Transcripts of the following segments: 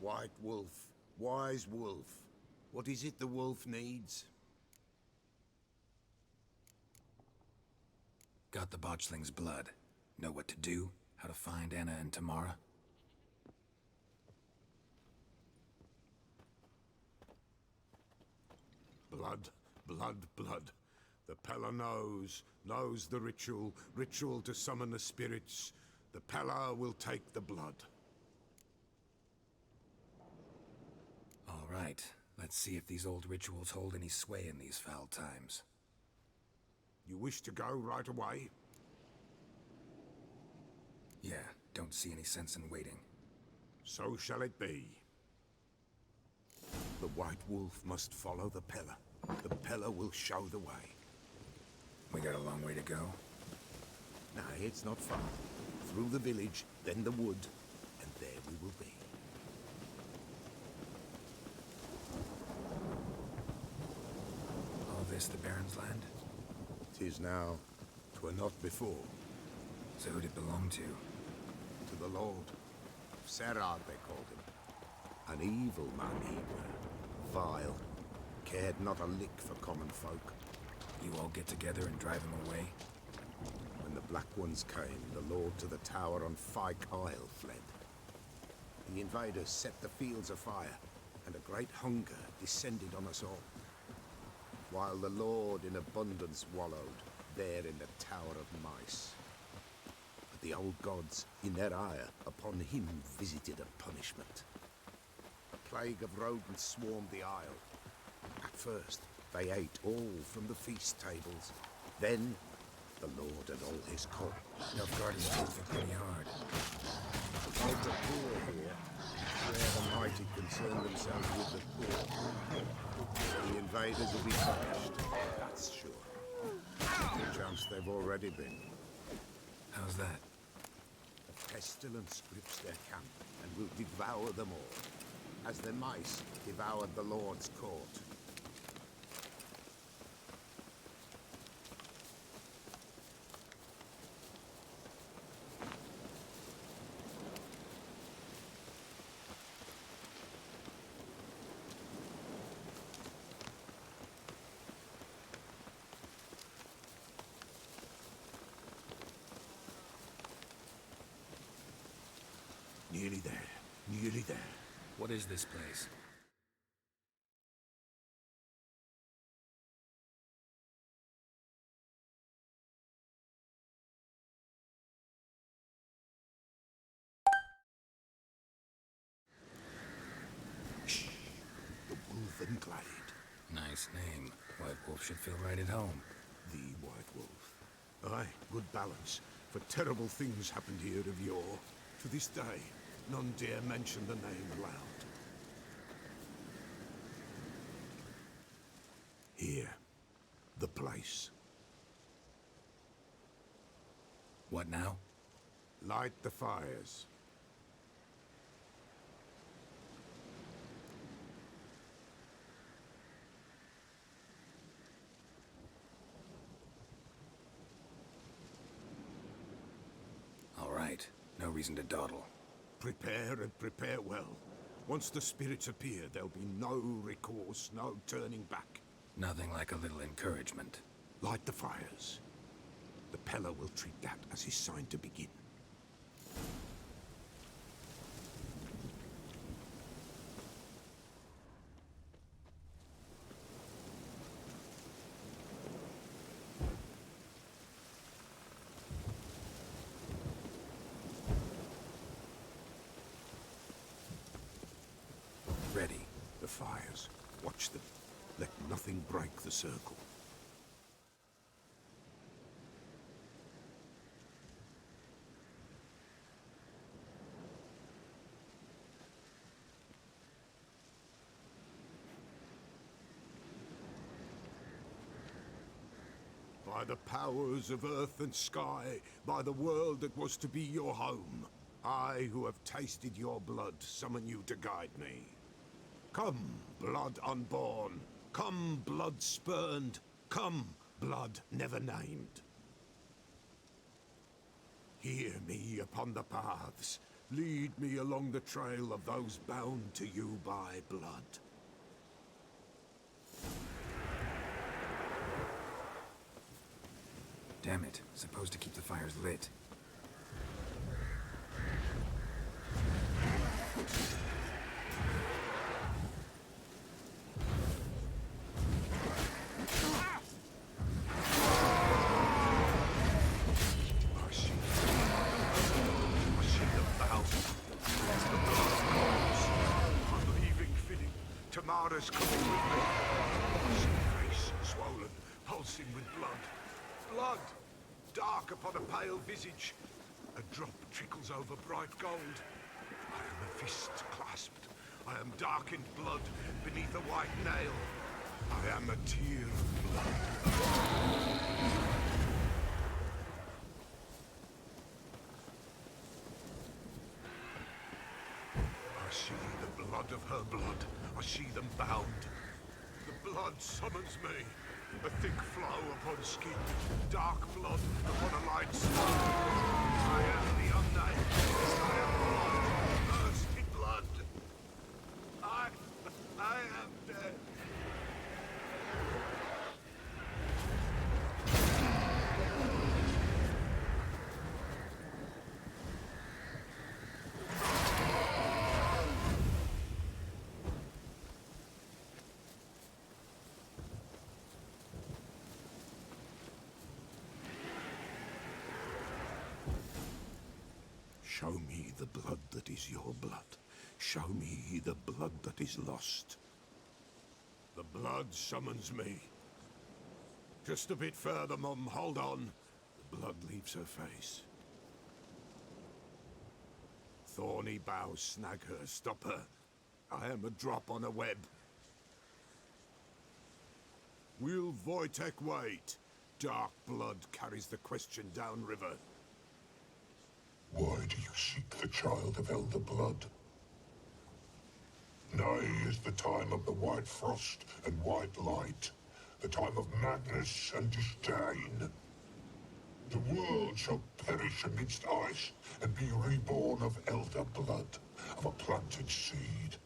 White wolf, wise wolf. What is it the wolf needs? Got the botchling's blood. Know what to do? How to find Anna and Tamara? Blood, blood, blood. The Pella knows the ritual to summon the spirits. The Pella will take the blood. All right, let's see if these old rituals hold any sway in these foul times. You wish to go right away? Yeah, don't see any sense in waiting. So shall it be. The White Wolf must follow the Pella. The Pella will show the way. We got a long way to go. Nay, it's not far. Through the village, then the wood, and there we will be. All this the Baron's land? 'Tis now. 'Twere not before. So who'd it belong to? To the Lord. Serad, they called him. An evil man he were. Vile. Cared not a lick for common folk. You all get together and drive him away? When the Black Ones came, the Lord to the tower on Fyke Isle fled. The invaders set the fields afire, and a great hunger descended on us all. While the Lord in abundance wallowed, there in the tower of Mayıs. But the old gods, in their ire, upon him visited a punishment. A plague of rodents swarmed the isle. At first, they ate all from the feast tables. Then, the Lord and all his court. Nilfgaard's kids are pretty hard. Like the poor here, where the mighty concern themselves with the poor. The invaders will be punished, that's sure. Perchance they've already been. How's that? The pestilence grips their camp and will devour them all, as the mice devoured the Lord's court. Nearly there, nearly there. What is this place? Shh! The Wolven Glade. Nice name. White Wolf should feel right at home. The White Wolf. Aye, good balance. For terrible things happened here of yore. To this day, none dare mention the name aloud. Here, the place. What now? Light the fires. All right. No reason to dawdle. Prepare and prepare well. Once the spirits appear, there'll be no recourse, no turning back. Nothing like a little encouragement. Light the fires. The Pella will treat that as his sign to begin. Ready. The fires. Watch them. Let nothing break the circle. By the powers of earth and sky, by the world that was to be your home, I, who have tasted your blood, summon you to guide me. Come, blood unborn. Come, blood spurned. Come, blood never named. Hear me upon the paths. Lead me along the trail of those bound to you by blood. Damn it. Supposed to keep the fires lit. Tamara's coming with me. I see her face swollen, pulsing with blood. Blood! Dark upon a pale visage. A drop trickles over bright gold. I am a fist clasped. I am darkened blood beneath a white nail. I am a tear of blood. I see the blood of her blood. I see them bound. The blood summons me. A thick flow upon skin. Dark blood upon a light stone. I am the unnamed. I am blood. Thirsty blood. I am dead. Show me the blood that is your blood. Show me the blood that is lost. The blood summons me. Just a bit further, Mum. Hold on. The blood leaves her face. Thorny boughs snag her. Stop her. I am a drop on a web. Will Wojtek wait? Dark blood carries the question downriver. Why do you seek the child of elder blood? Nigh is the time of the white frost and white light, the time of madness and disdain. The world shall perish amidst ice and be reborn of elder blood, of a planted seed.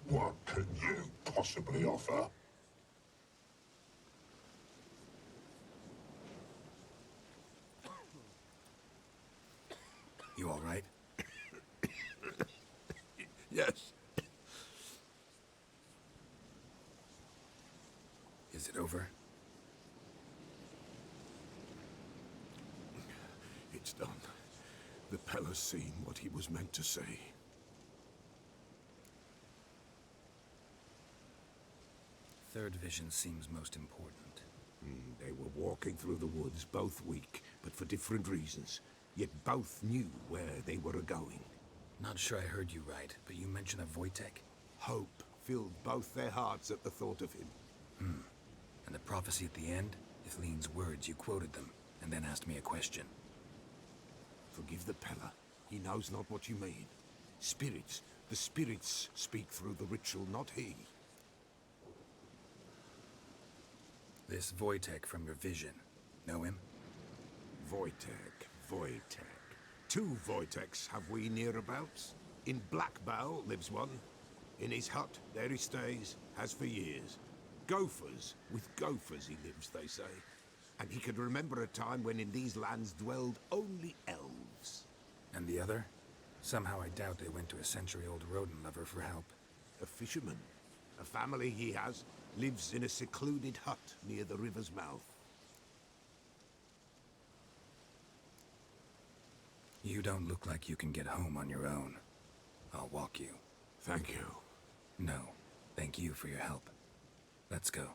What can you possibly offer? You all right? Yes. Is it over? It's done. The Pella's seen what he was meant to see. Third vision seems most important. They were walking through the woods, both weak, but for different reasons. Yet both knew where they were going. Not sure I heard you right, but you mentioned a Wojtek. Hope filled both their hearts at the thought of him. And the prophecy at the end? Ithleen's words, you quoted them, and then asked me a question. Forgive the Pella. He knows not what you mean. Spirits. The spirits speak through the ritual, not he. This Wojtek from your vision. Know him? Wojtek. Two Wojteks have we nearabouts. In Blackbow lives one. In his hut, there he stays, has for years. Gophers, with gophers he lives, they say. And he could remember a time when in these lands dwelled only elves. And the other? Somehow I doubt they went to a century-old rodent lover for help. A fisherman. A family he has lives in a secluded hut near the river's mouth. You don't look like you can get home on your own. I'll walk you. Thank you. No, thank you for your help. Let's go.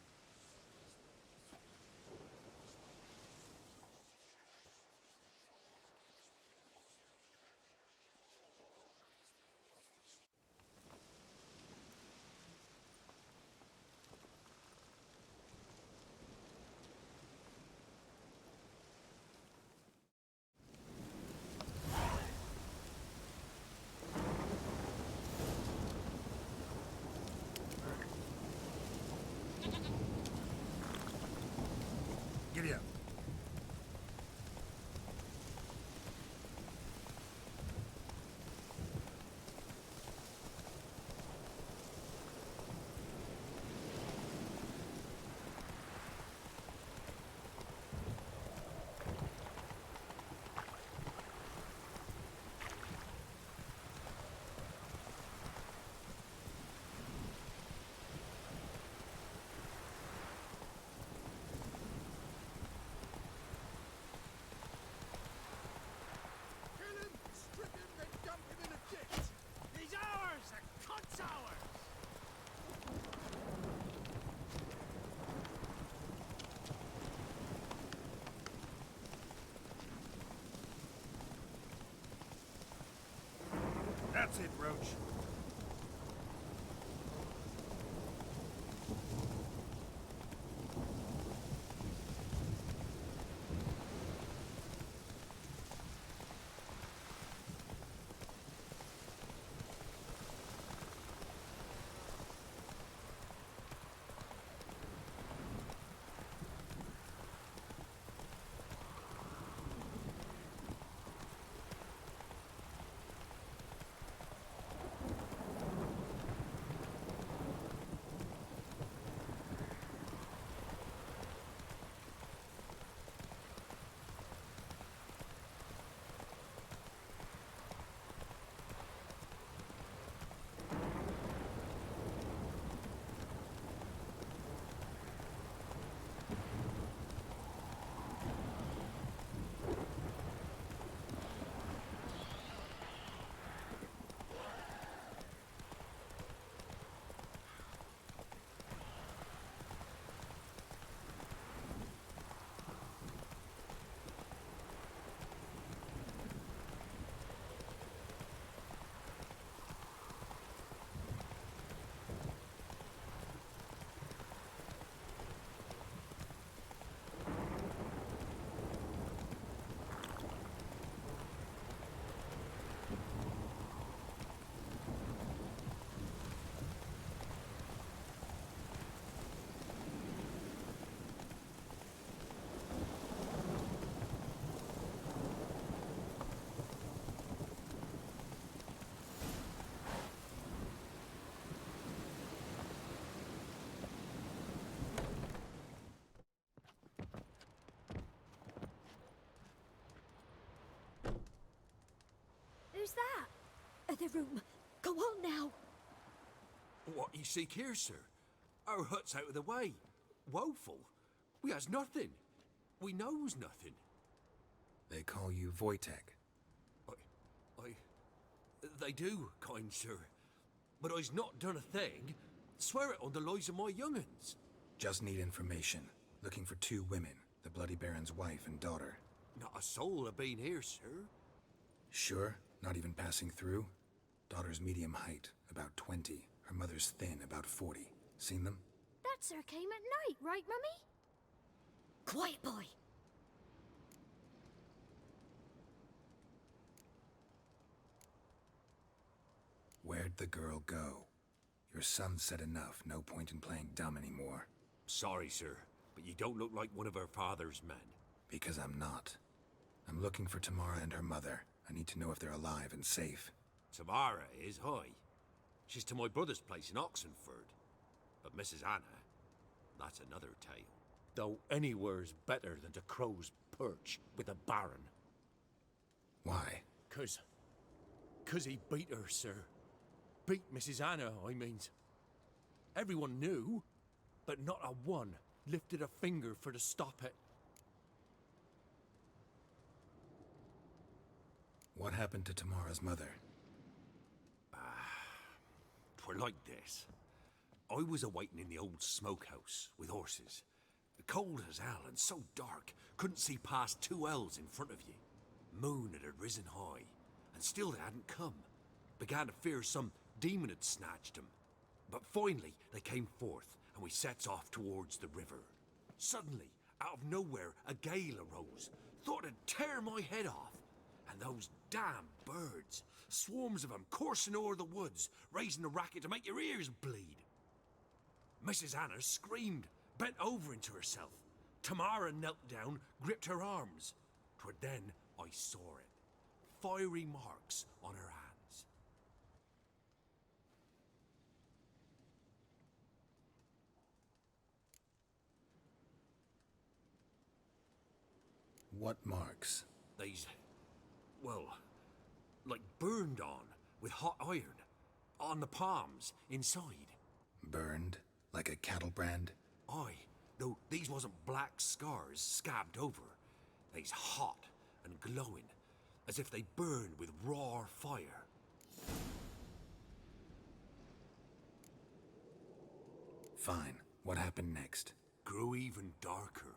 That's it, Roach. Who's that? The room. Go on now. What you seek here, sir? Our hut's out of the way. Woeful. We has nothing. We knows nothing. They call you Wojtek. They do, kind sir. But I's not done a thing. Swear it on the lives of my young'uns. Just need information. Looking for 2 women, the Bloody Baron's wife and daughter. Not a soul have been here, sir. Sure? Not even passing through? Daughter's medium height, about 20. Her mother's thin, about 40. Seen them? That sir came at night, right, Mummy? Quiet, boy. Where'd the girl go? Your son said enough, no point in playing dumb anymore. Sorry, sir, but you don't look like one of our father's men. Because I'm not. I'm looking for Tamara and her mother. I need to know if they're alive and safe. Tamara is, hi. She's to my brother's place in Oxenford. But Mrs. Anna, that's another tale. Though anywhere's better than to Crow's Perch with a baron. Why? 'Cause he beat her, sir. Beat Mrs. Anna, I means. Everyone knew, but not a one lifted a finger for to stop it. What happened to Tamara's mother? 'Twere like this. I was a-waiting in the old smokehouse with horses. Cold as hell and so dark, couldn't see past 2 ells in front of you. Moon had risen high, and still they hadn't come. Began to fear some demon had snatched them. But finally they came forth, and we sets off towards the river. Suddenly, out of nowhere, a gale arose. Thought it'd tear my head off. And those damn birds, swarms of them coursing o'er the woods, raising a racket to make your ears bleed. Mrs. Anna screamed, bent over into herself. Tamara knelt down, gripped her arms. 'Twere then I saw it. Fiery marks on her hands. What marks? They's, well, like burned on with hot iron. On the palms, inside. Burned? Like a cattle brand? Aye, though these wasn't black scars scabbed over. They's hot and glowing, as if they burned with raw fire. Fine. What happened next? Grew even darker.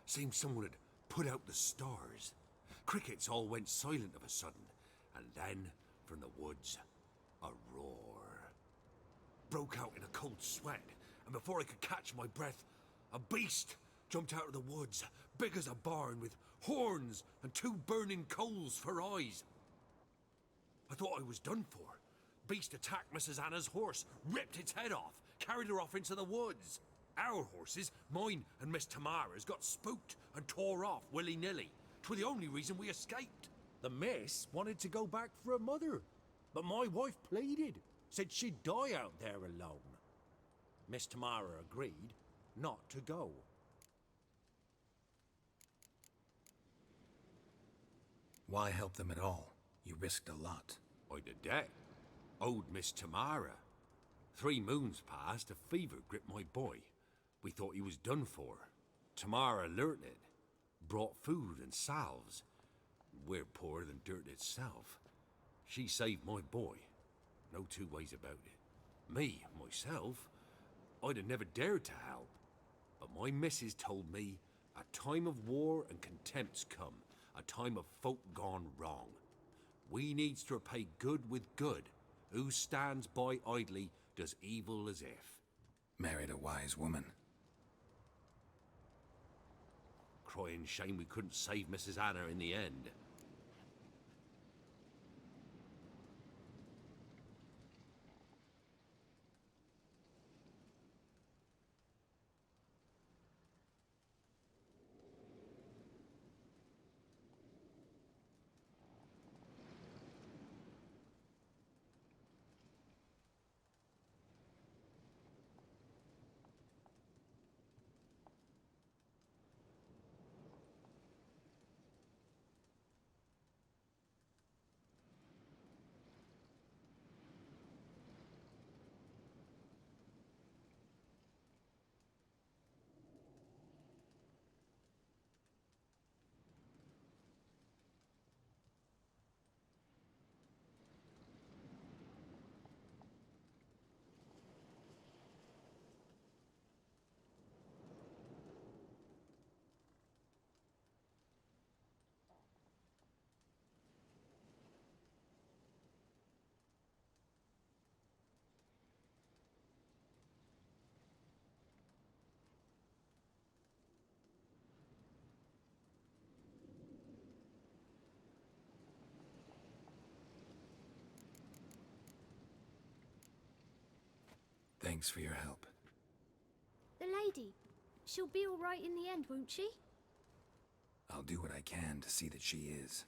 Seemed someone had put out the stars. Crickets all went silent of a sudden, and then, from the woods, A roar broke out in a cold sweat, and before I could catch my breath, a beast jumped out of the woods, big as a barn, with horns and two burning coals for eyes. I thought I was done for. Beast attacked Mrs. Anna's horse, ripped its head off, carried her off into the woods. Our horses, mine and Miss Tamara's, got spooked and tore off willy-nilly. 'Twere the only reason we escaped. The miss wanted to go back for her mother, but my wife pleaded, said she'd die out there alone. Miss Tamara agreed not to go. Why help them at all? You risked a lot. I'd a debt. Owed Miss Tamara. 3 moons passed, a fever gripped my boy. We thought he was done for. Tamara alerted, brought food and salves. We're poorer than dirt itself. She saved my boy. No two ways about it. Me, myself, I'd have never dared to help. But my missus told me a time of war and contempt's come, a time of folk gone wrong. We needs to repay good with good. Who stands by idly does evil as if. Married a wise woman. Crying shame we couldn't save Mrs. Anna in the end. Thanks for your help. The lady. She'll be all right in the end, won't she? I'll do what I can to see that she is.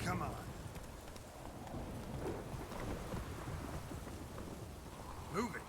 Come on. Move it.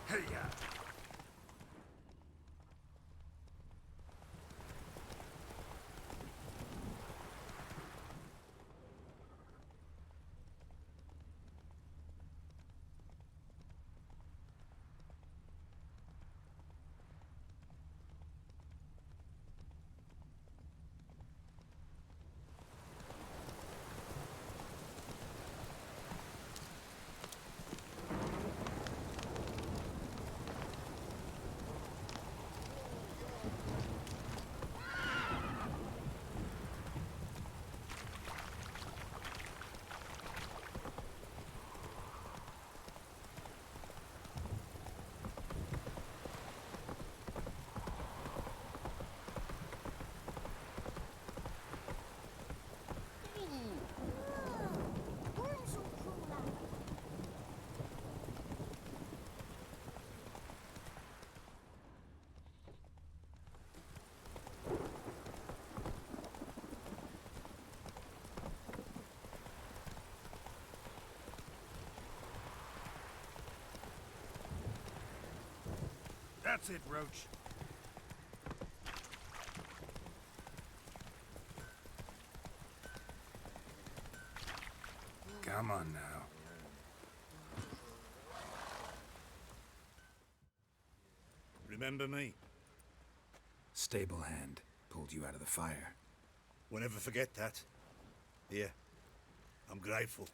Hey, yeah. That's it, Roach. Come on now. Remember me? Stable hand pulled you out of the fire. We'll never forget that. Here, I'm grateful.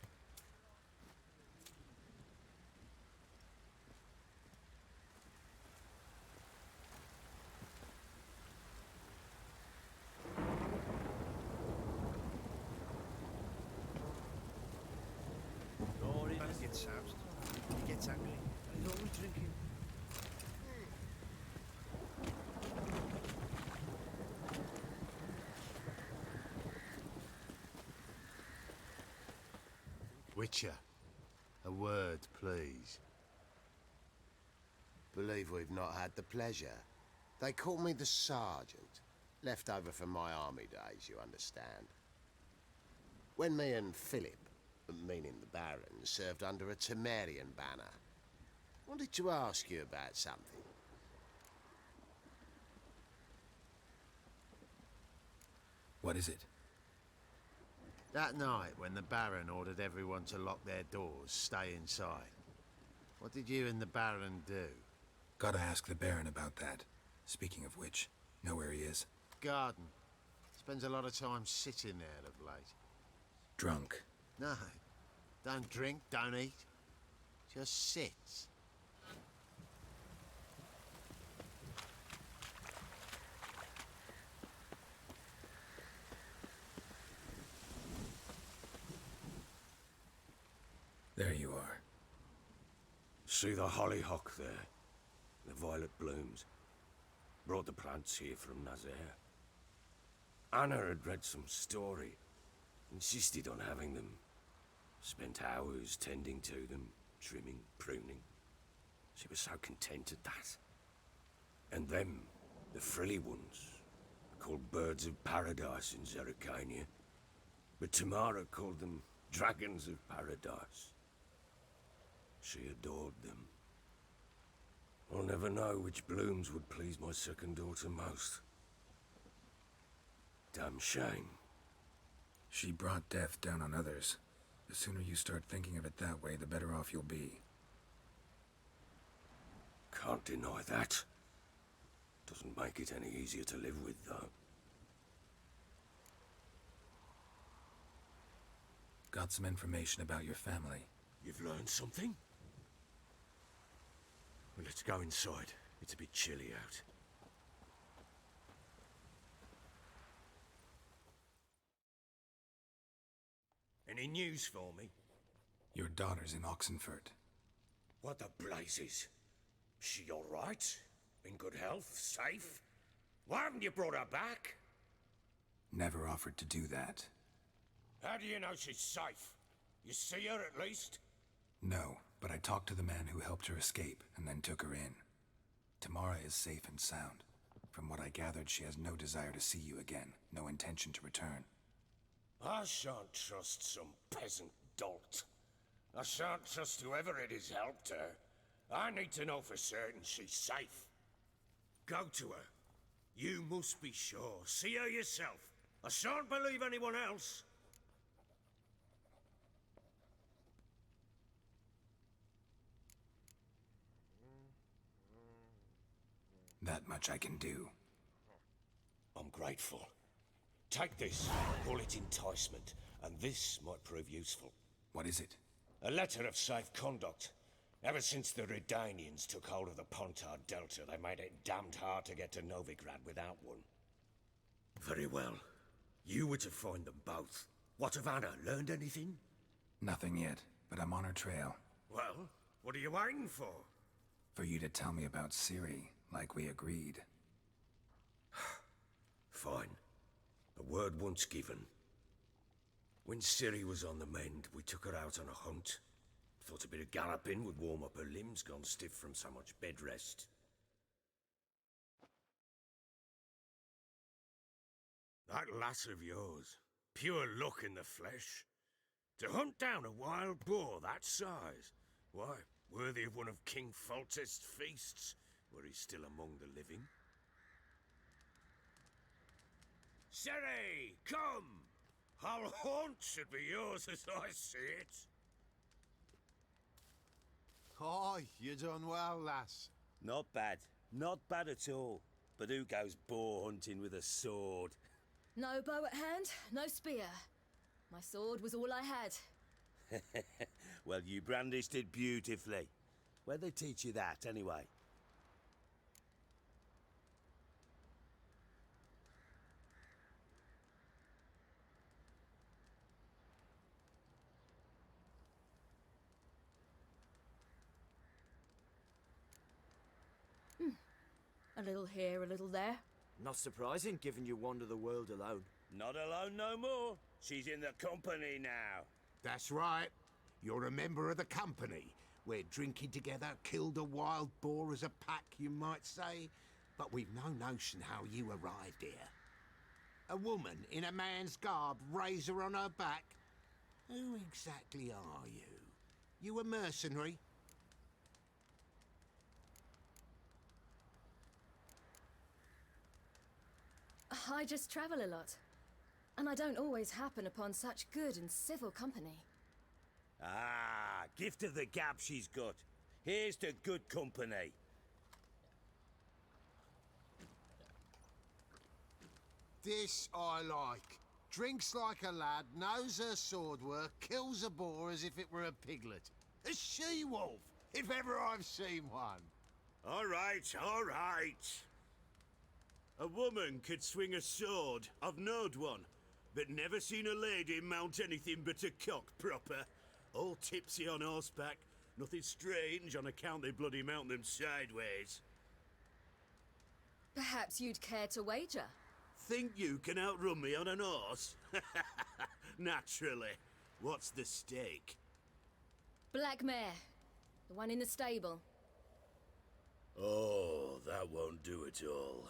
He gets soused. He gets angry. And he's always drinking. Witcher, a word, please. Believe we've not had the pleasure. They call me the Sergeant. Left over from my army days, you understand. When me and Philip, meaning the Baron, served under a Temerian banner. Wanted to ask you about something. What is it? That night when the Baron ordered everyone to lock their doors, stay inside. What did you and the Baron do? Gotta ask the Baron about that. Speaking of which, know where he is? Garden. Spends a lot of time sitting there of late. Drunk. No. Don't drink, don't eat. Just sits. There you are. See the hollyhock there? The violet blooms. Brought the plants here from Nazaire. Anna had read some story. Insisted on having them. Spent hours tending to them, trimming, pruning. She was so content at that. And them, the frilly ones, called birds of paradise in Zerrikania. But Tamara called them dragons of paradise. She adored them. I'll never know which blooms would please my second daughter most. Damn shame. She brought death down on others. The sooner you start thinking of it that way, the better off you'll be. Can't deny that. Doesn't make it any easier to live with, though. Got some information about your family. You've learned something? Well, let's go inside. It's a bit chilly out. Any news for me? Your daughter's in Oxenfurt. What the blazes? She all right? In good health? Safe? Why haven't you brought her back? Never offered to do that. How do you know she's safe? You see her at least? No, but I talked to the man who helped her escape and then took her in. Tamara is safe and sound. From what I gathered, she has no desire to see you again, no intention to return. I shan't trust some peasant dolt. I shan't trust whoever it is helped her. I need to know for certain she's safe. Go to her. You must be sure. See her yourself. I shan't believe anyone else. That much I can do. I'm grateful. Take this, call it enticement, and this might prove useful. What is it? A letter of safe conduct. Ever since the Redanians took hold of the Pontar Delta, they made it damned hard to get to Novigrad without one. Very well. You were to find them both. What of Anna? Learned anything? Nothing yet, but I'm on her trail. Well, what are you waiting for? For you to tell me about Ciri, like we agreed. Fine. A word once given. When Ciri was on the mend, we took her out on a hunt. Thought a bit of galloping would warm up her limbs, gone stiff from so much bed rest. That lass of yours, pure luck in the flesh. To hunt down a wild boar that size, why, worthy of one of King Foltest's feasts, were he still among the living. Ciri, come! Our haunt should be yours as I see it. Aye, you done well, lass. Not bad. Not bad at all. But who goes boar hunting with a sword? No bow at hand, no spear. My sword was all I had. Well, you brandished it beautifully. Where'd they teach you that, anyway? A little here, a little there. Not surprising, given you wander the world alone. Not alone no more. She's in the company now. That's right. You're a member of the company. We're drinking together, killed a wild boar as a pack, you might say. But we've no notion how you arrived here. A woman in a man's garb, razor on her back. Who exactly are you? You a mercenary? I just travel a lot. And I don't always happen upon such good and civil company. Ah, gift of the gab she's got. Here's to good company. This I like. Drinks like a lad, knows her sword work, kills a boar as if it were a piglet. A she-wolf, if ever I've seen one. All right, all right. A woman could swing a sword. I've knowed one. But never seen a lady mount anything but a cock proper. All tipsy on horseback. Nothing strange on account they bloody mount them sideways. Perhaps you'd care to wager? Think you can outrun me on an horse? Naturally. What's the stake? Black mare. The one in the stable. Oh, that won't do it all.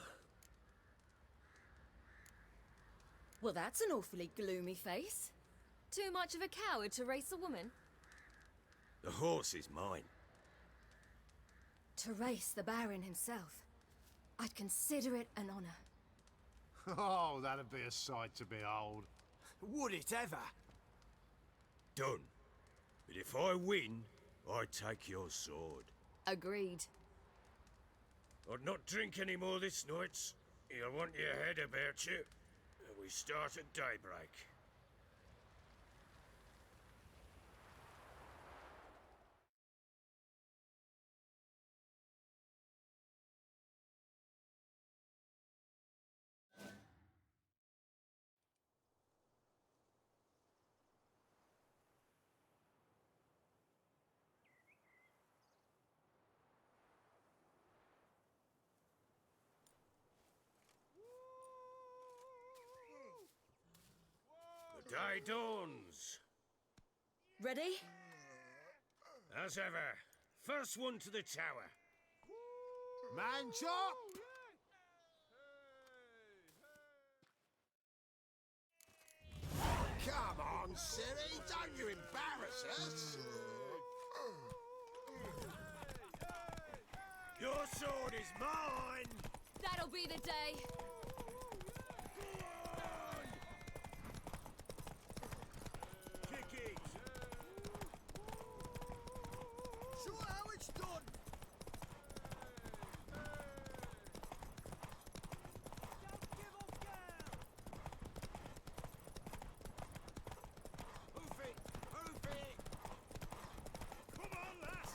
Well, that's an awfully gloomy face. Too much of a coward to race a woman? The horse is mine. To race the Baron himself. I'd consider it an honor. Oh, that'd be a sight to behold. Would it ever? Done. But if I win, I take your sword. Agreed. I'd not drink any more this night. You'll want your head about you. We start at daybreak. Day dawns. Ready? As ever. First one to the tower. Man chop! Come on, Siri, don't you embarrass us! Your sword is mine! That'll be the day. Kick it! Show how it's done! Move it! Move it! Come on, lass!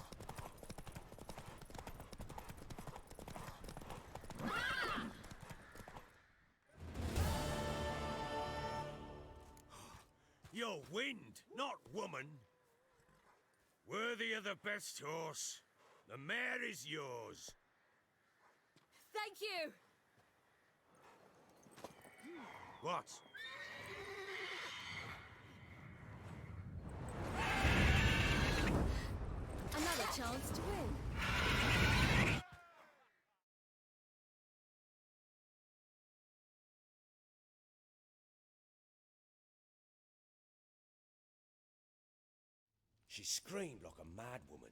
You're wind, not woman. Worthy of the best horse. The mare is yours. Thank you. What? Another chance to win. She screamed like a mad woman.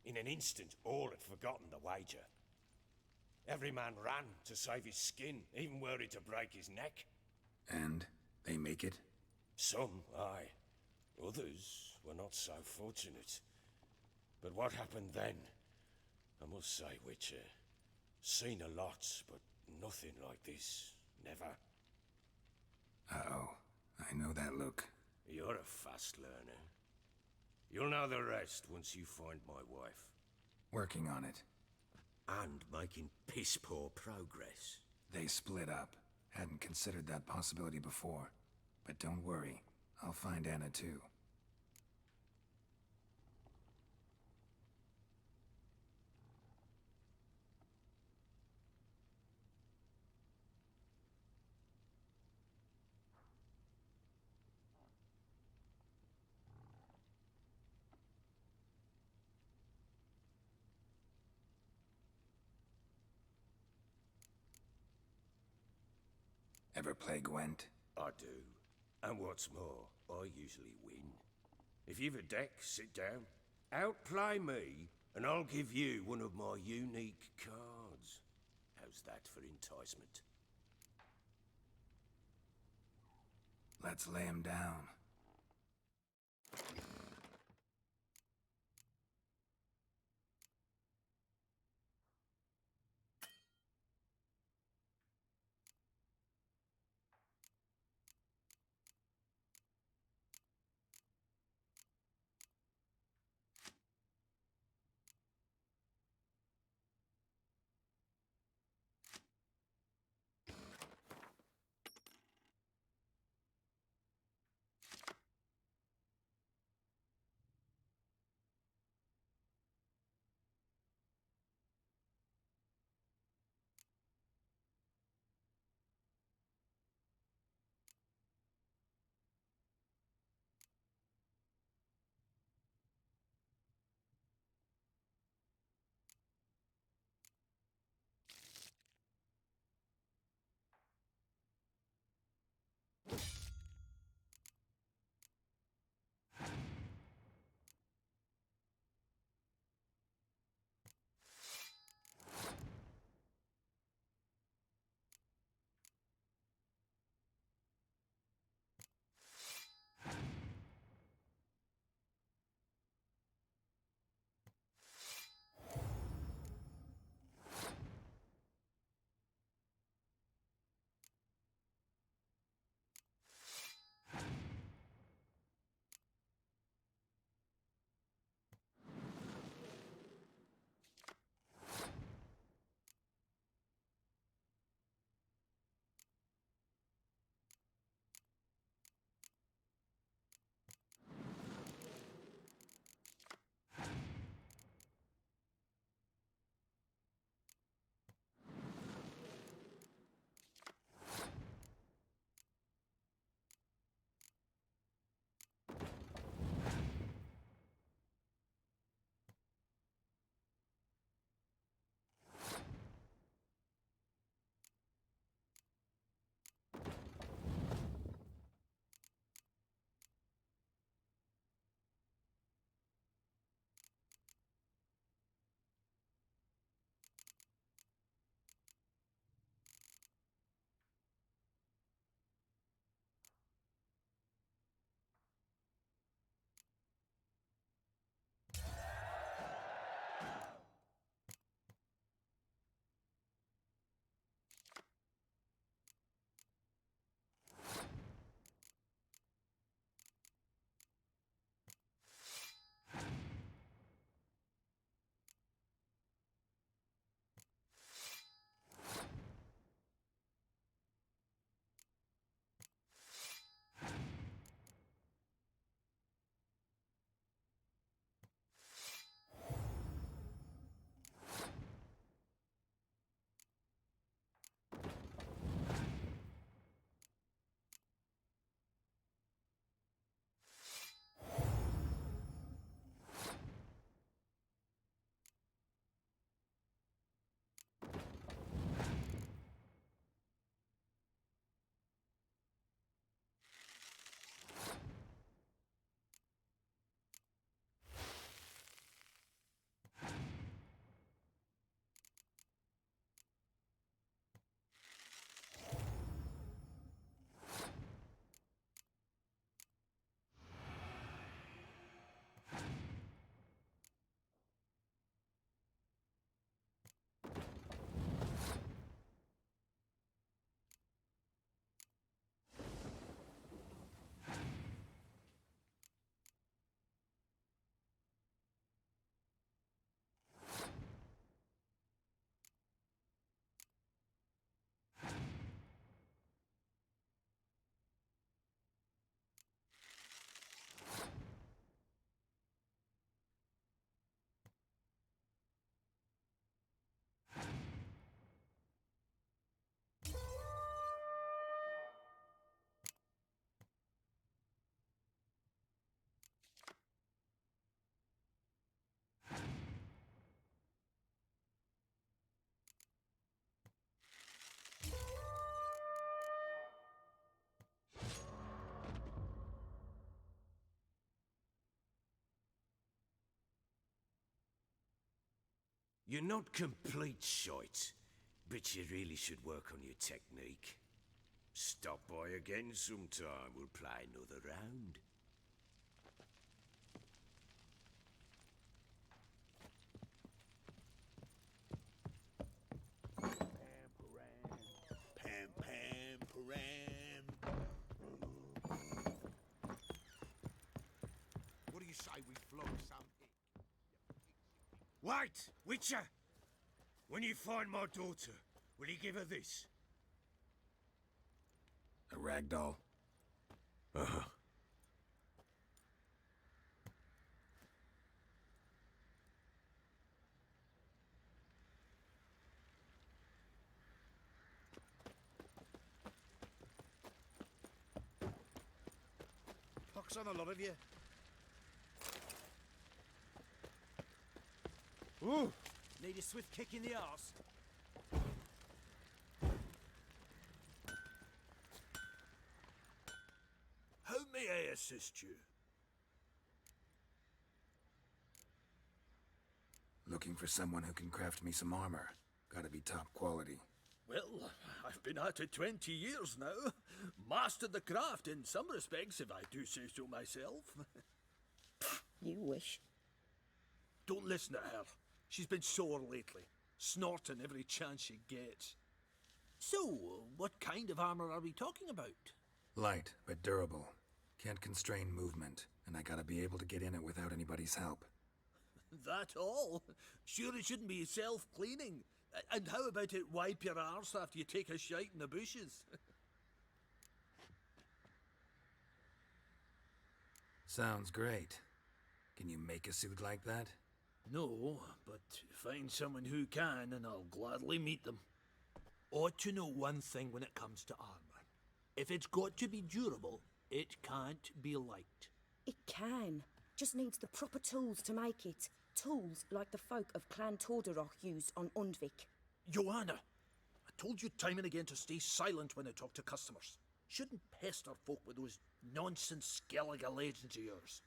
In an instant, all had forgotten the wager. Every man ran to save his skin, even were it to break his neck. And they make it? Some, aye. Others were not so fortunate. But what happened then? I must say, Witcher, seen a lot, but nothing like this. Never. Uh-oh. I know that look. You're a fast learner. You'll know the rest once you find my wife. Working on it. And making piss-poor progress. They split up. Hadn't considered that possibility before. But don't worry. I'll find Anna too. Ever play Gwent? I do. And what's more, I usually win. If you've a deck, sit down. Outplay me, and I'll give you one of my unique cards. How's that for enticement? Let's lay him down. You're not complete shite, but you really should work on your technique. Stop by again sometime, we'll play another round. Pam, pam, param. What do you say we flog some... Wait, Witcher! When you find my daughter, will you give her this? A rag doll? Uh-huh. Pox on a lot of you. Ooh! Need a swift kick in the arse. How may I assist you? Looking for someone who can craft me some armor. Gotta be top quality. Well, I've been at it 20 years now. Mastered the craft in some respects, if I do say so myself. You wish. Don't listen to her. She's been sore lately, snorting every chance she gets. So, what kind of armor are we talking about? Light, but durable. Can't constrain movement, and I gotta be able to get in it without anybody's help. That all? Sure it shouldn't be self-cleaning. And how about it wipe your arse after you take a shite in the bushes? Sounds great. Can you make a suit like that? No, but find someone who can and I'll gladly meet them. Ought to know one thing when it comes to armor. If it's got to be durable, it can't be light. It can. Just needs the proper tools to make it. Tools like the folk of Clan Tordaroch used on Undvik. Joanna, I told you time and again to stay silent when I talk to customers. Shouldn't pester folk with those nonsense Skellige legends of yours.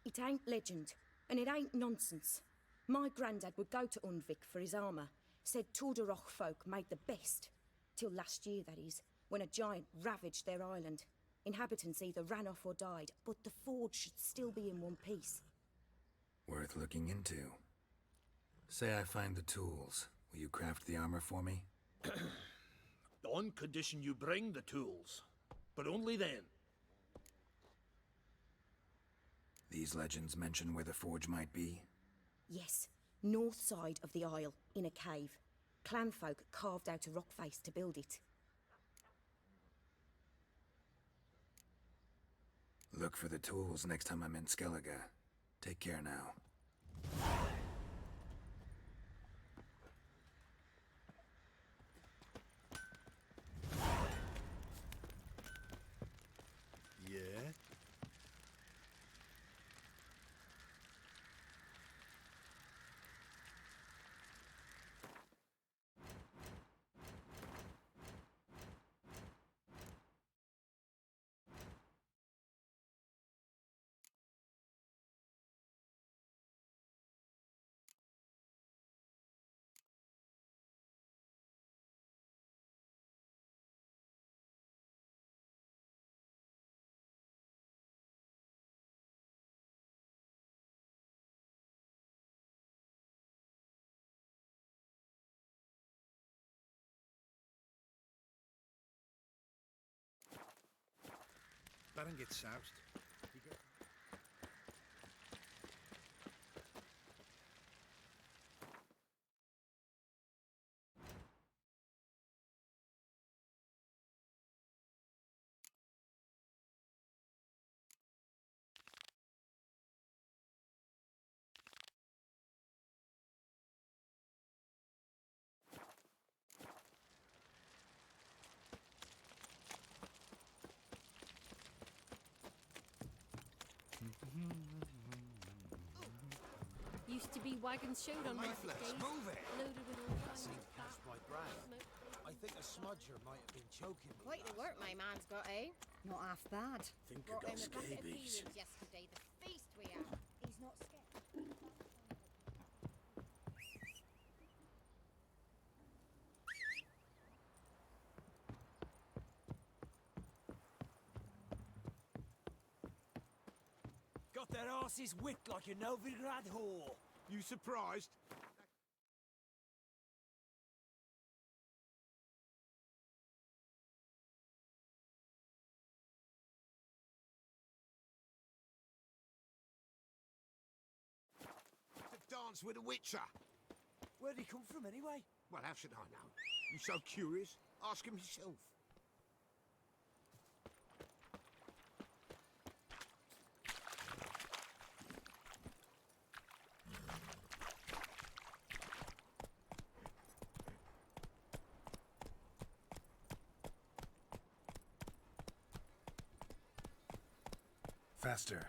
It ain't legend, and it ain't nonsense. My granddad would go to Undvik for his armour. Said Tordaroch folk made the best. Till last year, that is, when a giant ravaged their island. Inhabitants either ran off or died, but the forge should still be in one piece. Worth looking into. Say I find the tools. Will you craft the armor for me? On condition you bring the tools. But only then. These legends mention where the forge might be? Yes, north side of the isle, in a cave. Clanfolk carved out a rock face to build it. Look for the tools next time I'm in Skellige. Take care now. Yeah? Baron gets soused. Used to be wagons showed on market days, move it! loaded with all kinds Seemed of past my brain. I think a smudger might have been choking me. Quite the work my man's got, eh? Not half bad. Think I Brought got him a bucket of scabies. peelings yesterday. The feast we had. He's not scared. got their asses whipped like a Novigrad whore. You surprised? To dance with a witcher. Where'd he come from anyway? Well, how should I know? You so curious? Ask him yourself. Faster.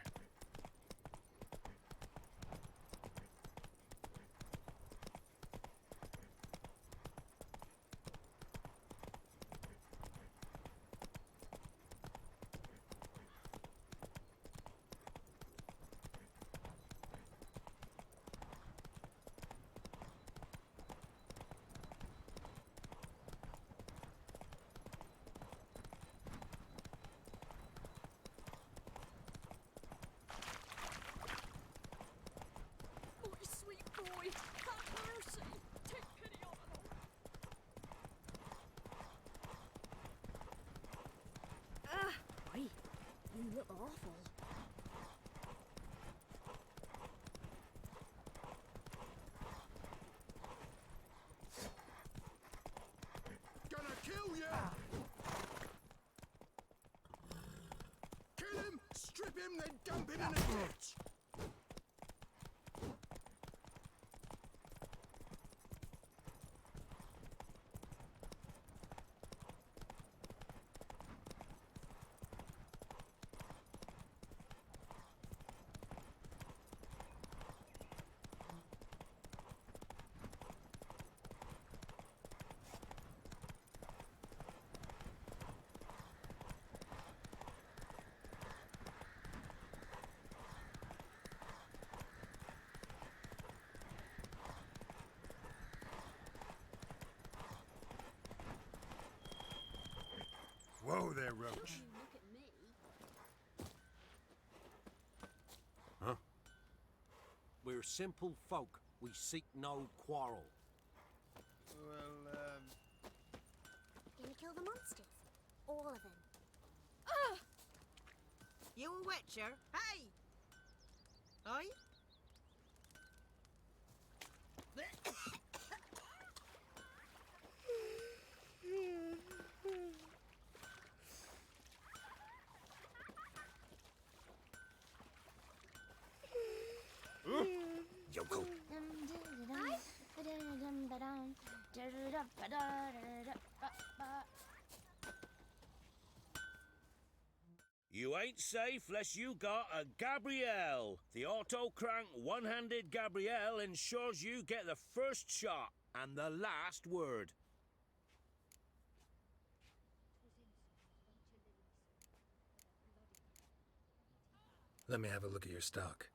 You look awful. Gonna kill you! Kill him, strip him, then dump him in a ditch! Whoa there, Roach. Huh? We're simple folk. We seek no quarrel. Well, Gonna kill the monsters. All of them. You a witcher? Hey! Oi? Yoko. You ain't safe less you got a Gabrielle. The auto-crank one-handed Gabrielle ensures you get the first shot and the last word. Let me have a look at your stock.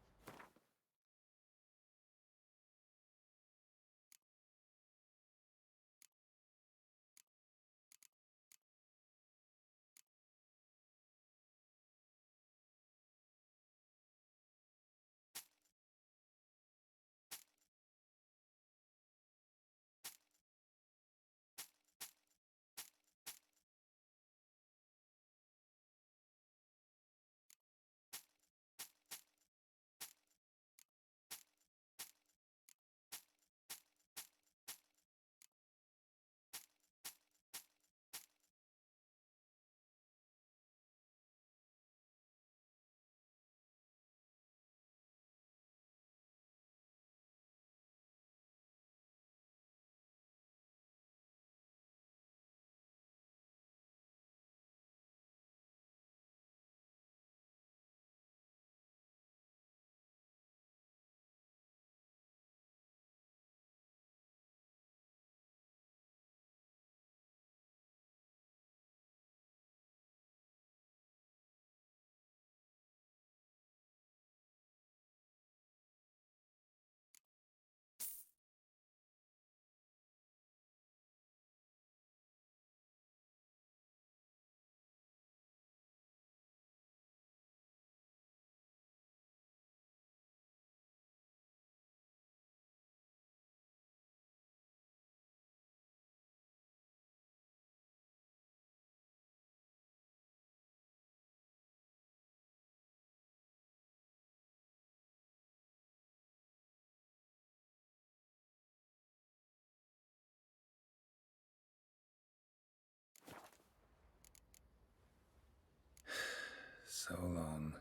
So long.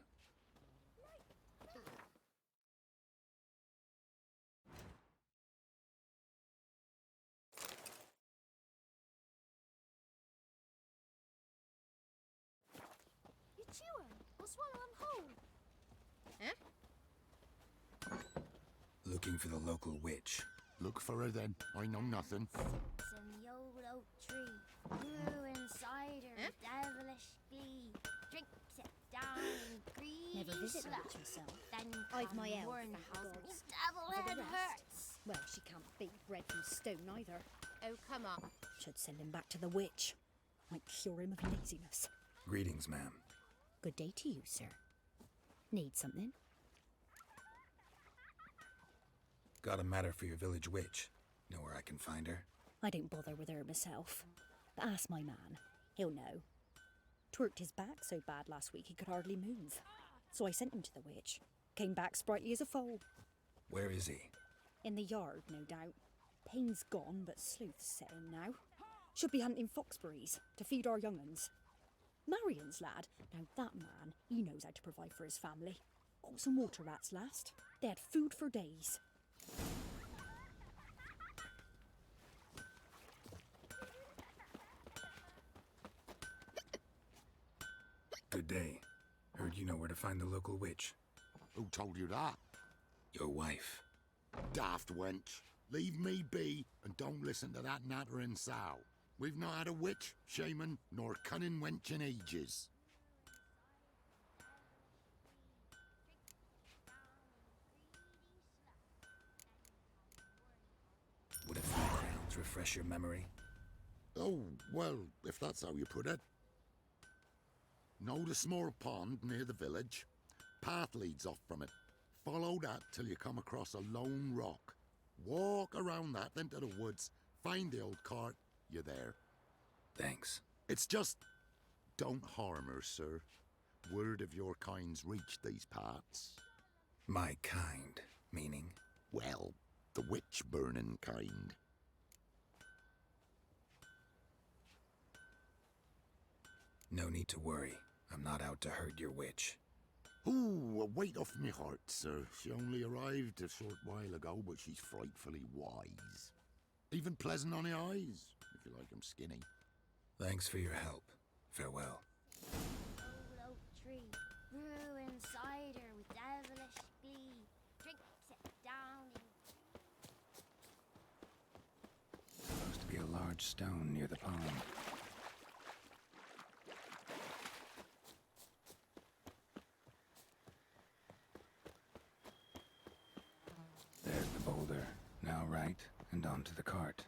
You chew 'em or swallow 'em whole. Looking for the local witch. Look for her then. I know nothing. Sits in the old oak tree, grew inside her with devilish glee. Drinks it down in greedy Never visit the slop. witch herself. Then I've my elf, morning thank calls God. me devil For the head rest, hurts. well, she can't bake bread from stone either. Oh, come on. Should send him back to the witch. Might cure him of laziness. Greetings, ma'am. Good day to you, sir. Need something? Got a matter for your village witch. Know where I can find her? I don't bother with her myself. But ask my man. He'll know. Twerked his back so bad last week he could hardly move. So I sent him to the witch. Came back sprightly as a foal. Where is he? In the yard, no doubt. Pain's gone, but sleuth's set in now. Should be hunting foxberries to feed our young'uns. Marion's lad. Now that man, he knows how to provide for his family. Got some water rats last. They had food for days. Good day. Heard you know where to find the local witch. Who told you that? Your wife. Daft wench. Leave me be and don't listen to that nattering sow. We've not had a witch, shaman, nor cunning wench in ages. Would a few crowns refresh your memory? Oh, well, if that's how you put it. Know the small pond near the village? Path leads off from it. Follow that till you come across a lone rock. Walk around that, then to the woods. Find the old cart. You're there. Thanks. It's just... don't harm her, sir. Word of your kind's reached these parts. My kind, meaning? Well, the witch-burning kind. No need to worry. I'm not out to hurt your witch. Ooh, a weight off me heart, sir. She only arrived a short while ago, but she's frightfully wise. Even pleasant on the eyes, if you like 'em skinny. Thanks for your help. Farewell. Old oak tree, grew inside her with devilish glee. Drinks it down in... Supposed to be a large stone near the pond. There's the boulder. Now right, and onto the cart.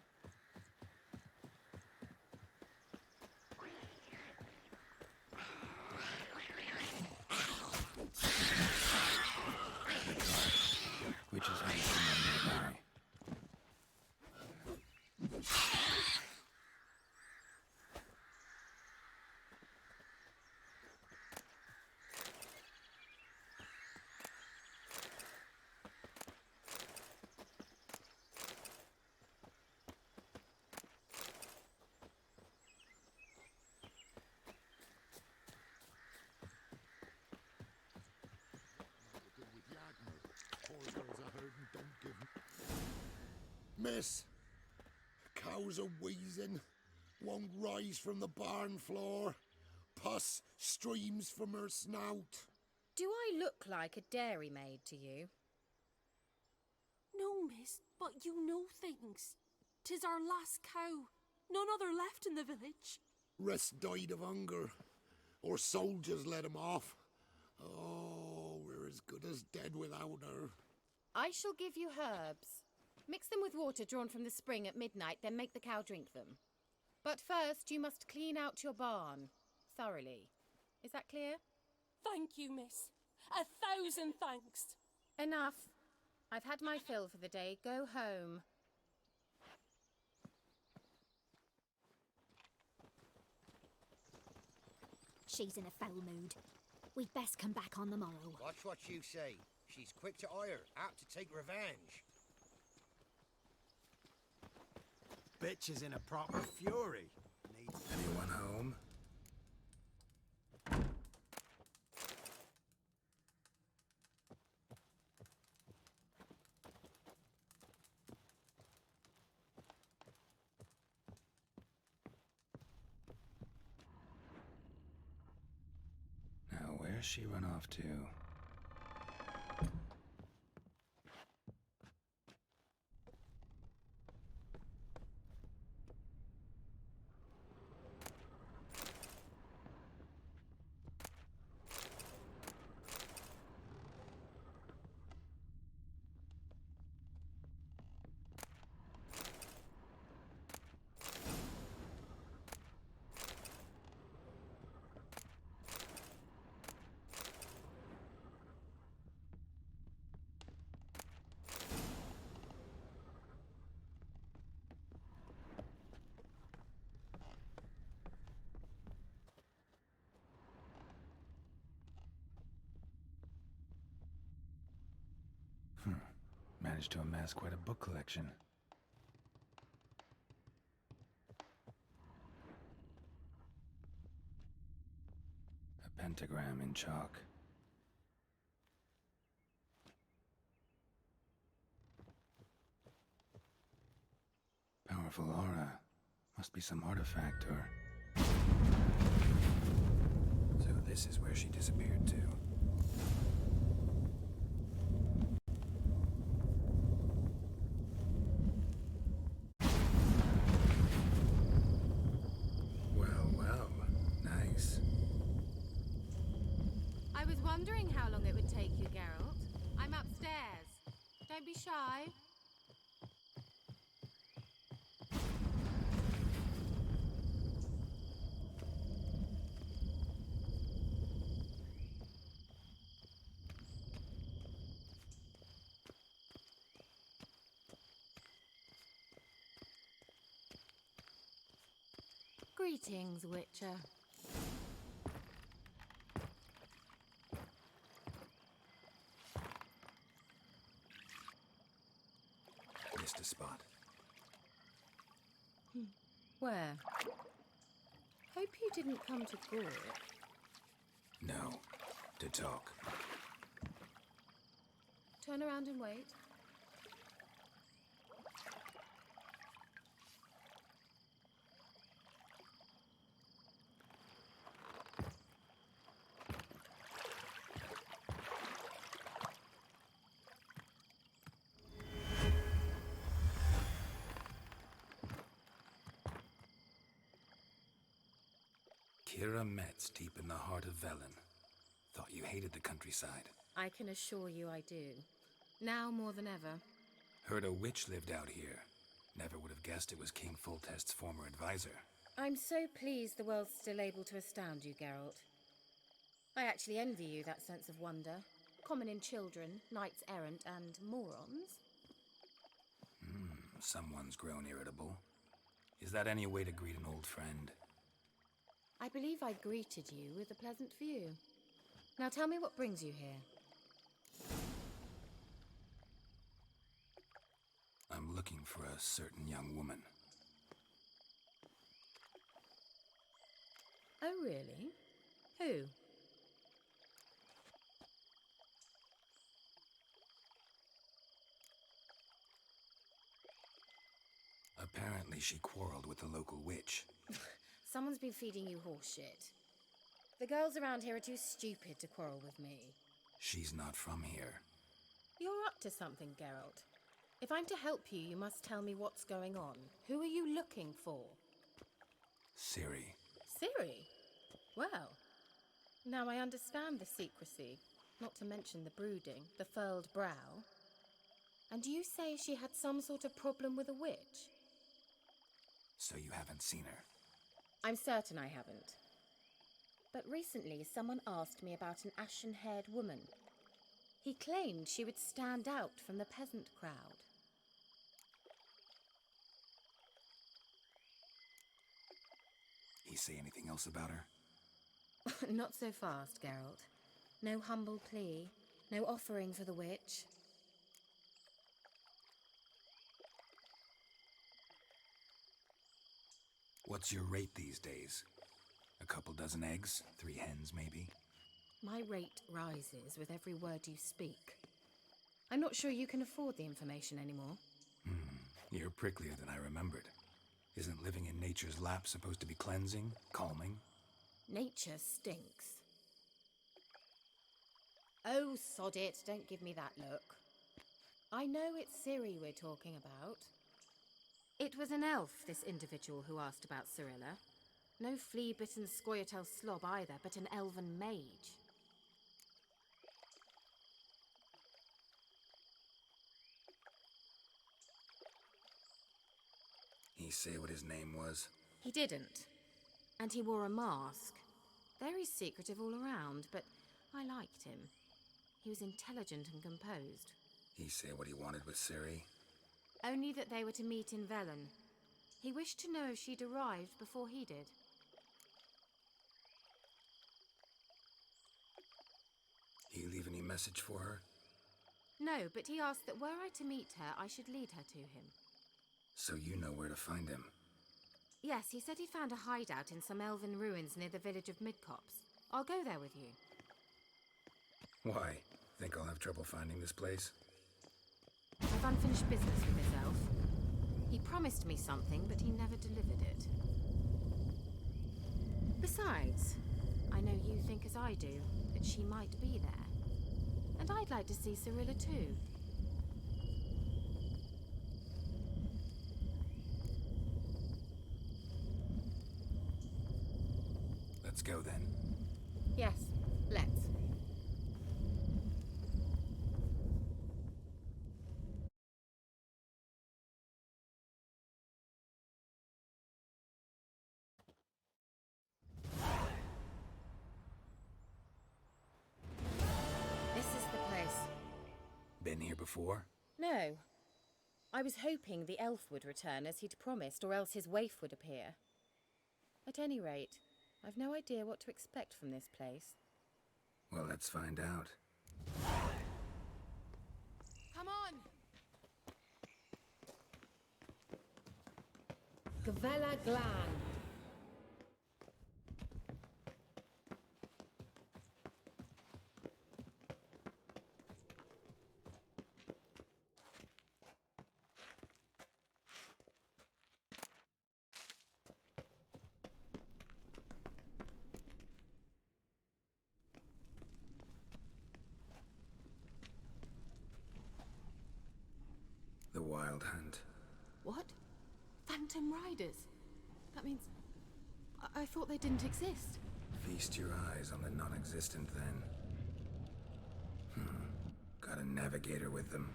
Which is how you can nearby. Miss, cows are wheezing, won't rise from the barn floor. Pus streams from her snout. Do I look like a dairymaid to you? No, miss, but you know things. 'Tis our last cow. None other left in the village. Rest died of hunger, or soldiers let him off. Oh, we're as good as dead without her. I shall give you herbs. Mix them with water drawn from the spring at midnight, then make the cow drink them. But first, you must clean out your barn thoroughly. Is that clear? Thank you, miss. 1,000 thanks. Enough. I've had my fill for the day. Go home. She's in a foul mood. We'd best come back on the morrow. Watch what you say. She's quick to ire, apt to take revenge. Bitch is in a proper fury. Anyone home? does she run off to? Managed to amass quite a book collection. A pentagram in chalk. Powerful aura. Must be some artifact or... So this is where she disappeared to. Wondering how long it would take you, Geralt. I'm upstairs. Don't be shy. Greetings, Witcher. Missed a spot. Where? Hope you didn't come to gore it. No, to talk. Turn around and wait. Kira Metz, deep in the heart of Velen. Thought you hated the countryside. I can assure you I do. Now more than ever. Heard a witch lived out here. Never would have guessed it was King Foltest's former advisor. I'm so pleased the world's still able to astound you, Geralt. I actually envy you that sense of wonder. Common in children, knights errant, and morons. Someone's grown irritable. Is that any way to greet an old friend? I believe I greeted you with a pleasant view. Now tell me what brings you here. I'm looking for a certain young woman. Oh, really? Who? Apparently she quarreled with the local witch. Someone's been feeding you horseshit. The girls around here are too stupid to quarrel with me. She's not from here. You're up to something, Geralt. If I'm to help you, you must tell me what's going on. Who are you looking for? Ciri. Ciri? Well, now I understand the secrecy, not to mention the brooding, the furled brow. And you say she had some sort of problem with a witch? So you haven't seen her? I'm certain I haven't. But recently, someone asked me about an ashen-haired woman. He claimed she would stand out from the peasant crowd. He say anything else about her? Not so fast, Geralt. No humble plea, no offering for the witch. What's your rate these days? A couple dozen eggs? 3 hens, maybe? My rate rises with every word you speak. I'm not sure you can afford the information anymore. You're pricklier than I remembered. Isn't living in nature's lap supposed to be cleansing, calming? Nature stinks. Oh, sod it, don't give me that look. I know it's Ciri we're talking about. It was an elf, this individual who asked about Cyrilla. No flea-bitten Scoia'tael slob either, but an elven mage. He say what his name was? He didn't. And he wore a mask. Very secretive all around, but I liked him. He was intelligent and composed. He say what he wanted with Ciri? Only that they were to meet in Velen. He wished to know if she'd arrived before he did. He leave any message for her? No, but he asked that were I to meet her, I should lead her to him. So you know where to find him? Yes, he said he found a hideout in some elven ruins near the village of Midcopse. I'll go there with you. Why? Think I'll have trouble finding this place? I've unfinished business with this elf. He promised me something, but he never delivered it. Besides, I know you think as I do, that she might be there. And I'd like to see Cyrilla too. Let's go then. Yes, let's. This is the place. Been here before? No. I was hoping the elf would return as he'd promised, or else his waif would appear. At any rate, I've no idea what to expect from this place. Well, let's find out. Come on! Gavella Glan. The Wild Hunt. What? Phantom Riders? That means... I thought they didn't exist. Feast your eyes on the non-existent then. Got a navigator with them.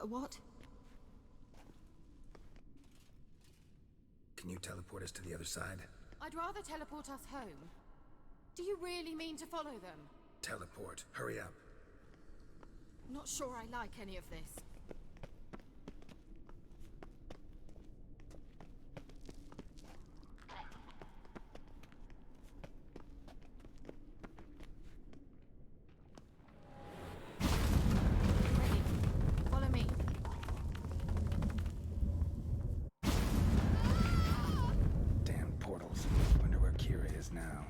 What? Can you teleport us to the other side? I'd rather teleport us home. Do you really mean to follow them? Teleport. Hurry up. Not sure I like any of this. Now.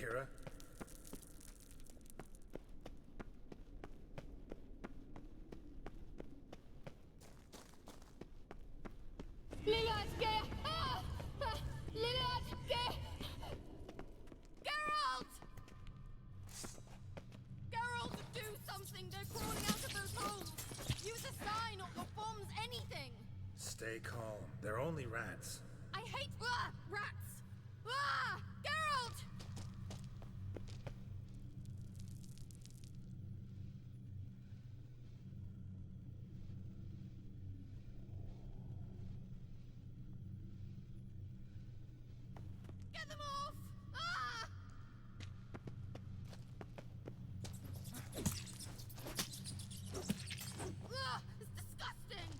Kira? Geralt! Geralt, do something! They're crawling out of those holes! Use a sign or bombs, anything! Stay calm. They're only rats. I hate rats! Geralt! Get them off! It's disgusting!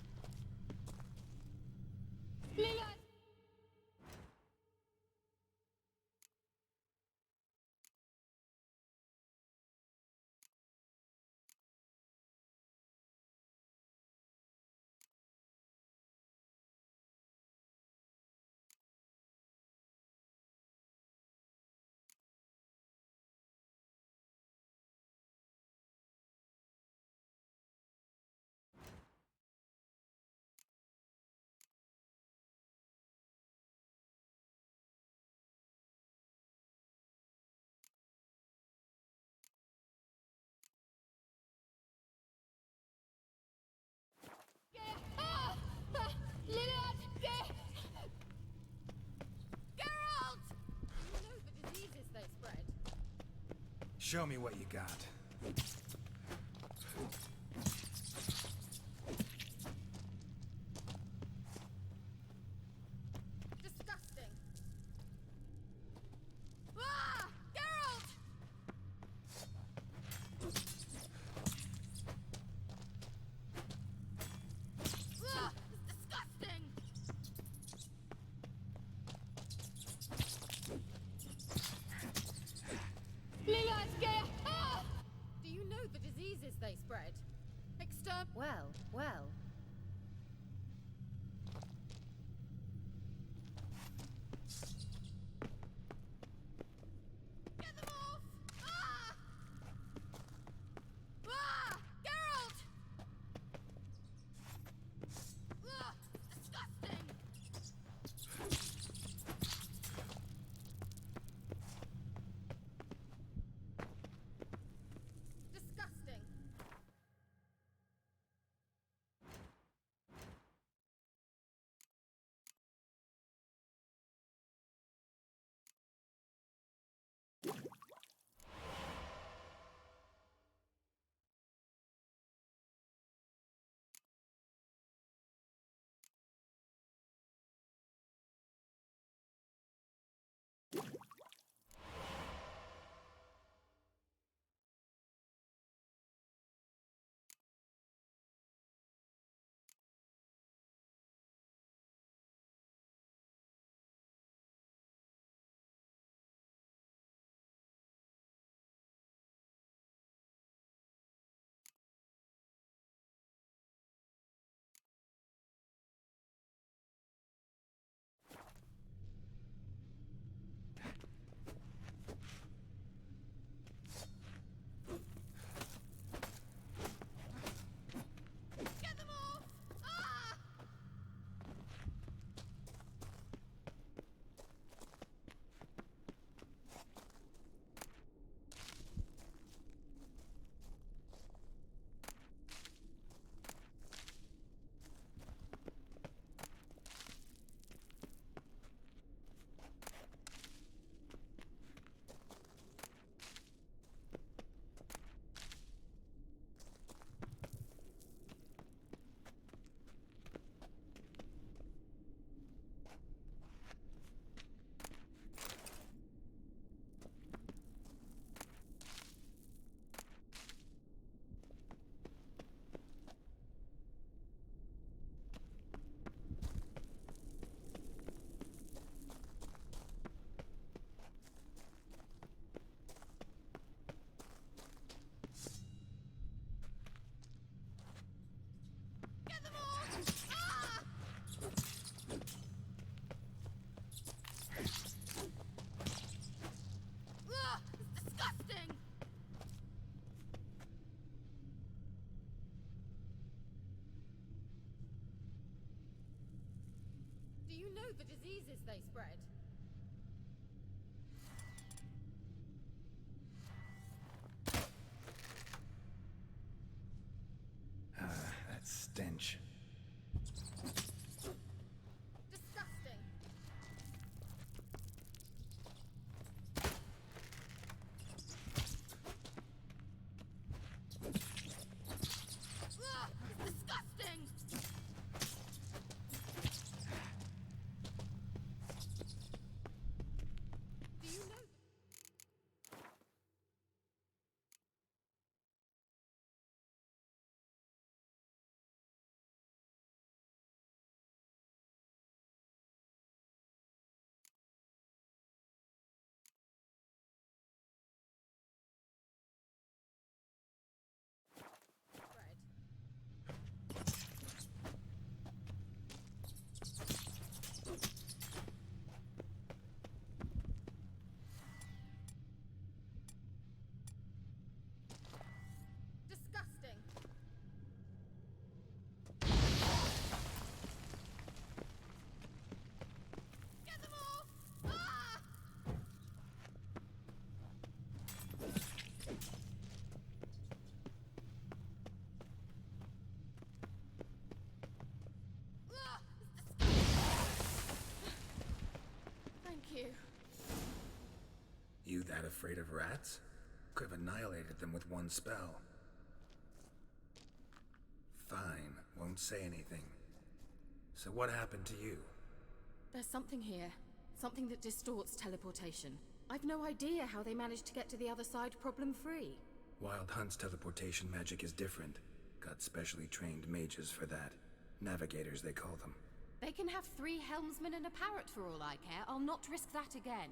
Geralt! You know the diseases they spread. Show me what you got. Disgusting! Geralt! It's disgusting! Do you know the diseases they spread? Well, well. Get them off! Geralt! Disgusting! Disgusting! you know the diseases they spread? That stench. Disgusting. Ugh, it's disgusting! Do you know? Disgusting. Get them all! Ah! Ah, it's disgusting. Thank you. You that afraid of rats? Could have annihilated them with one spell. Fine, won't say anything. So what happened to you? There's something here. Something that distorts teleportation. I've no idea how they managed to get to the other side problem-free. Wild Hunt's teleportation magic is different. Got specially trained mages for that. Navigators, they call them. They can have 3 helmsmen and a parrot for all I care. I'll not risk that again.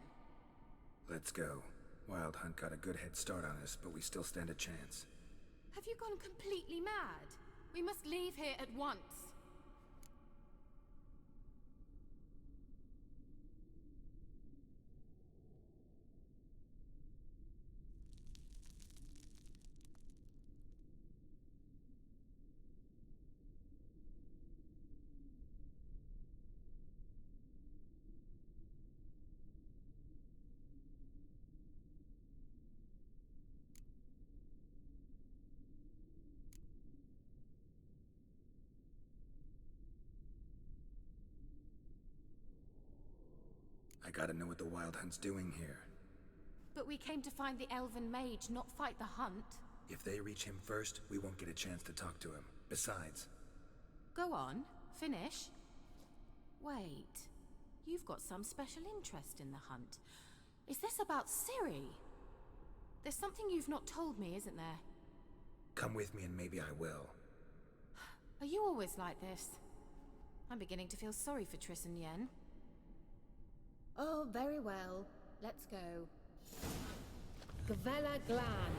Let's go. Wild Hunt got a good head start on us, but we still stand a chance. Have you gone completely mad? We must leave here at once. I gotta know what the Wild Hunt's doing here. But we came to find the elven mage, not fight the hunt. If they reach him first, we won't get a chance to talk to him. Besides... Go on, finish. Wait, you've got some special interest in the hunt. Is this about Ciri? There's something you've not told me, isn't there? Come with me and maybe I will. Are you always like this? I'm beginning to feel sorry for Triss and Yen. Oh, very well. Let's go. Gavella Glan.